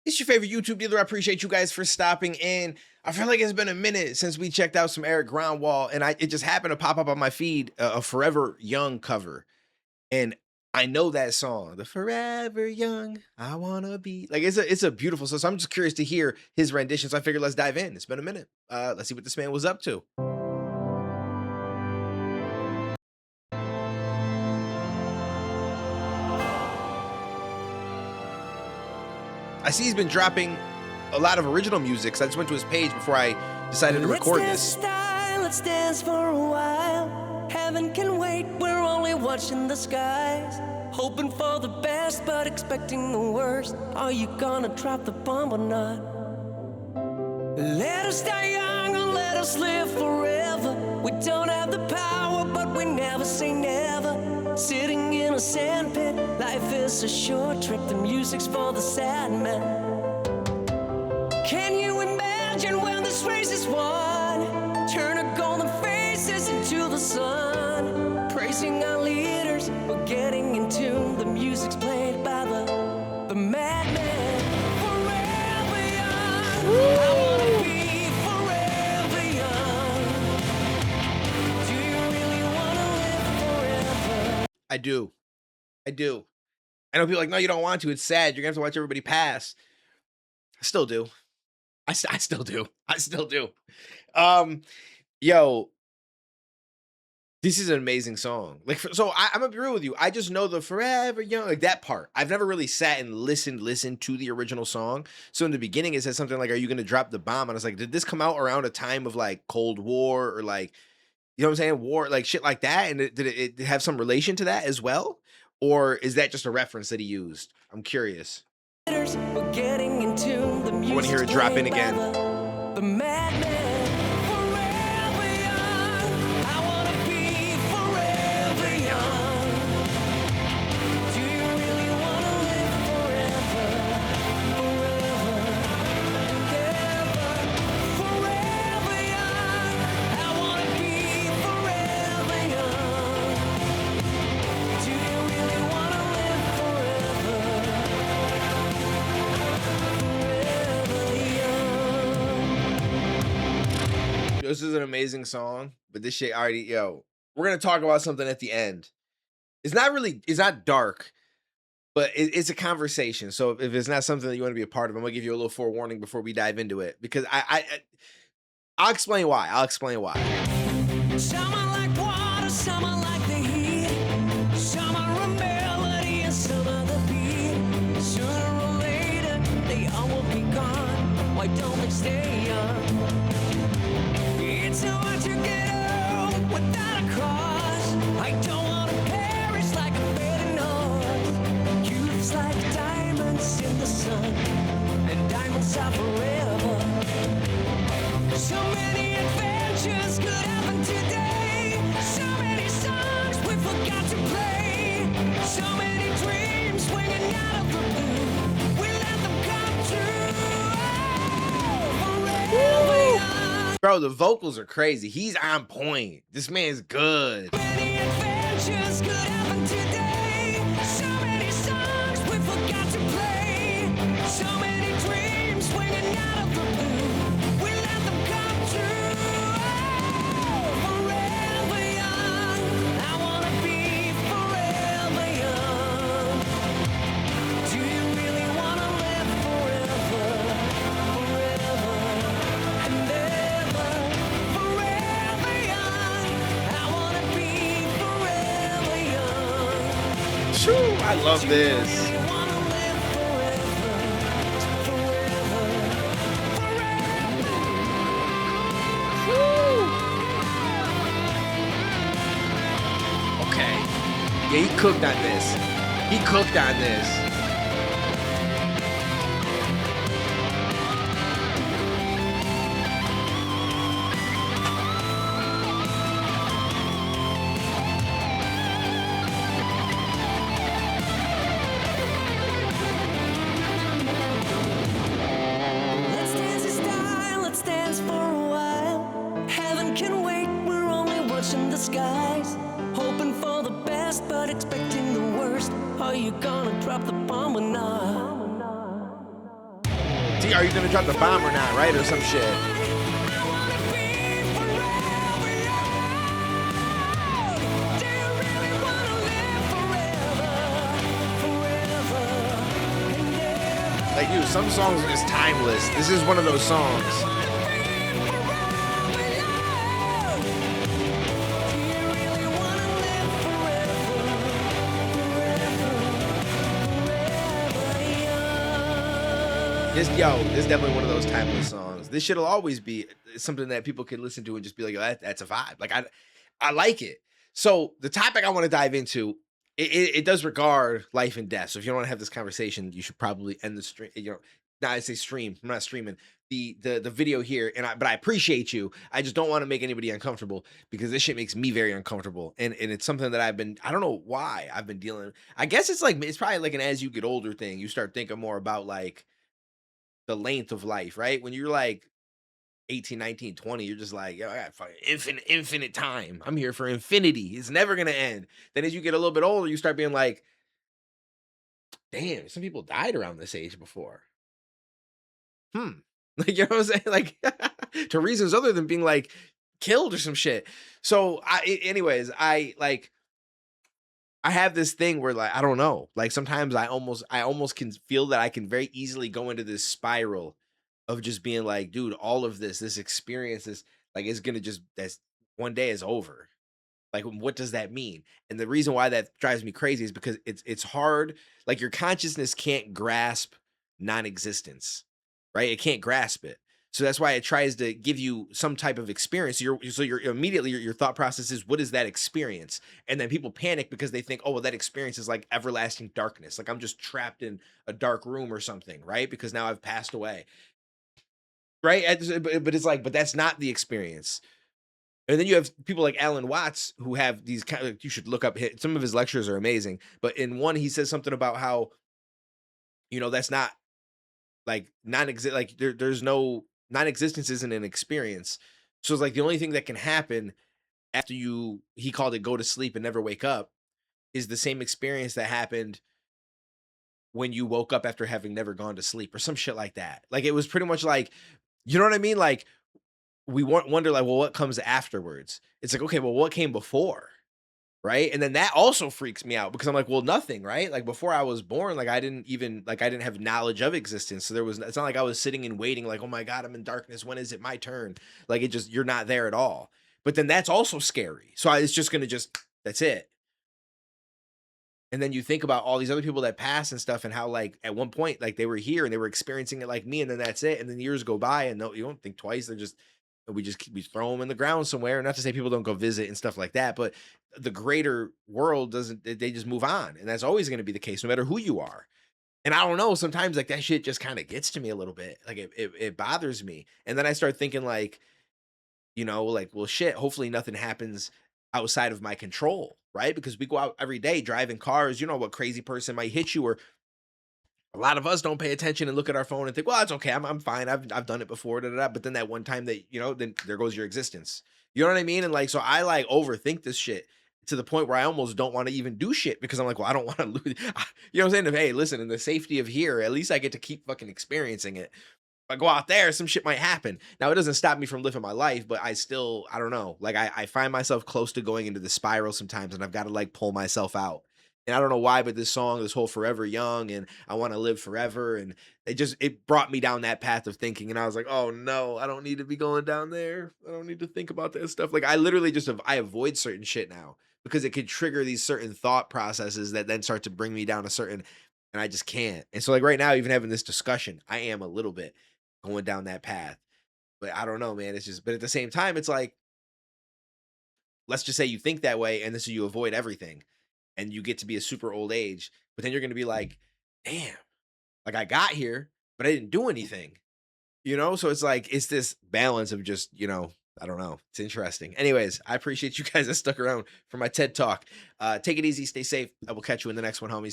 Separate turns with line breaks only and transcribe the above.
It's your favorite YouTube dealer. I appreciate you guys for stopping in. I feel like it's been a minute since we checked out some Erik Grönwall, and it just happened to pop up on my feed, a Forever Young cover. And I know that song, the Forever Young, I wanna be. Like it's a beautiful song. So I'm just curious to hear his rendition. So I figured let's dive in. It's been a minute. Let's see what this man was up to. I see he's been dropping a lot of original music, so I just went to his page before I decided to record this.
Let's dance for a while. Heaven can wait, we're only watching the skies. Hoping for the best, but expecting the worst. Are you gonna drop the bomb or not? Let us die young or let us live forever. We don't have the power, but we never say never. Sitting in a sandpit, life is a short trip. The music's for the sad man. Can you imagine when this race is won? Turn our golden faces into the sun. Praising our leaders, we're getting in tune. The music's played by the madman. Forever young, I wanna be forever young. Do you really wanna live forever?
I do. I know people are like, no, you don't want to. It's sad. You're gonna have to watch everybody pass. I still do. I still do. Yo, this is an amazing song. Like, so I'm gonna be real with you. I just know the Forever Young, like that part. I've never really sat and listened to the original song. So in the beginning, it said something like, "Are you gonna drop the bomb?" And I was like, did this come out around a time of like Cold War or like, you know what I'm saying, war, like shit like that? And did it have some relation to that as well, or is that just a reference that he used? I'm curious.
We're getting into the music.
I want to hear it drop in again.
The madman, forever young. I wanna be forever young. Do you really wanna live forever? Forever young. I wanna be forever young. Do you really wanna live forever?
This is an amazing song, but this shit already, we're gonna talk about something at the end. It's not dark, but it's a conversation. So if it's not something that you want to be a part of, I'm gonna give you a little forewarning before we dive into it, because I'll explain why.
Some are like water, some are like the heat. Some are a melody and some are the beat. Sooner or later, they all will be gone. Why don't they stay young? It's so hard to get old without a cause. I don't want to perish like a fading horse. Youth's like diamonds in the sun, and diamonds are forever. So many adventures could happen today. So many songs we forgot to play. So many dreams swinging out of the blue. We let them come true. Oh, forever young.
Bro, the vocals are crazy. He's on point. This man's good.
Many adventures could happen today. So many songs we forgot to play. So many dreams swinging out of the blue. We let them come true. Oh, forever young. I wanna be forever young. Do you really wanna live forever? Forever and ever. Forever young. I wanna be forever young.
Shoo, I love this.
Do you wanna live forever? Forever.
Okay. Yeah, he cooked on this.
Let's dance in style, let's dance for a while. Heaven can wait, we're only watching the skies. Hoping for the best, but expecting the worst. Are you gonna drop the bomb or not?
See, are you gonna drop the bomb or not, right? Or some shit. Like, dude, some songs are just timeless. This is one of those songs. This is definitely one of those timeless songs. This shit'll always be something that people can listen to and just be like, "Oh, that's a vibe." Like I like it. So the topic I want to dive into, it does regard life and death. So if you don't want to have this conversation, you should probably end the stream. Not I say stream. I'm not streaming the video here, but I appreciate you. I just don't want to make anybody uncomfortable because this shit makes me very uncomfortable, and it's something that I don't know why I've been dealing. I guess it's probably like an as you get older thing. You start thinking more about like the length of life, right? When you're like 18, 19, 20, you're just like, yo, I got fucking infinite time. I'm here for infinity. It's never gonna end. Then as you get a little bit older, you start being like, damn, some people died around this age before. Like, you know what I'm saying? Like, to reasons other than being like killed or some shit. So anyways, I have this thing where like I don't know. Like sometimes I almost can feel that I can very easily go into this spiral of just being like, dude, all of this experience is like it's gonna just that's one day is over. Like, what does that mean? And the reason why that drives me crazy is because it's hard. Like your consciousness can't grasp non-existence, right? It can't grasp it. So that's why it tries to give you some type of experience. You're immediately your thought process is what is that experience? And then people panic because they think, oh, well, that experience is like everlasting darkness. Like I'm just trapped in a dark room or something, right? Because now I've passed away. Right. But it's like, but that's not the experience. And then you have people like Alan Watts who have these kind of, you should look up some of his lectures are amazing. But in one, he says something about how, that's not like non-exist, like there's no non-existence isn't an experience. So it's like the only thing that can happen after he called it go to sleep and never wake up is the same experience that happened when you woke up after having never gone to sleep or some shit like that. Like it was pretty much like, you know what I mean? Like we wonder like, well, what comes afterwards? It's like, okay, well, what came before? Right. And then that also freaks me out because I'm like, well, nothing, right? Like before I was born, like I didn't have knowledge of existence. So it's not like I was sitting and waiting, like, oh my God, I'm in darkness. When is it my turn? Like you're not there at all. But then that's also scary. So it's just going to that's it. And then you think about all these other people that pass and stuff and how like at one point, like they were here and they were experiencing it like me. And then that's it. And then years go by and no, you don't think twice. We throw them in the ground somewhere. Not to say people don't go visit and stuff like that, but the greater world they just move on. And that's always going to be the case, no matter who you are. And I don't know, sometimes like that shit just kind of gets to me a little bit. Like it bothers me. And then I start thinking like, like, well, shit, hopefully nothing happens outside of my control, right? Because we go out every day driving cars, what crazy person might hit you, or a lot of us don't pay attention and look at our phone and think, well, it's okay. I'm fine. I've done it before. Da, da, da. But then that one time that, then there goes your existence. You know what I mean? And like, so I like overthink this shit to the point where I almost don't want to even do shit because I'm like, well, I don't want to lose. You know what I'm saying? Hey, listen, in the safety of here, at least I get to keep fucking experiencing it. If I go out there, some shit might happen. Now, it doesn't stop me from living my life, but I don't know. Like I find myself close to going into the spiral sometimes and I've got to like pull myself out. And I don't know why, but this whole Forever Young and I want to live forever. And it brought me down that path of thinking. And I was like, oh no, I don't need to be going down there. I don't need to think about that stuff. Like I literally I avoid certain shit now because it could trigger these certain thought processes that then start to bring me down and I just can't. And so like right now, even having this discussion, I am a little bit going down that path, but I don't know, man. But at the same time, it's like, let's just say you think that way. And so you avoid everything. And you get to be a super old age, but then you're going to be like, damn, like I got here, but I didn't do anything, So it's like, it's this balance of just, I don't know. It's interesting. Anyways, I appreciate you guys that stuck around for my TED Talk. Take it easy. Stay safe. I will catch you in the next one, homies.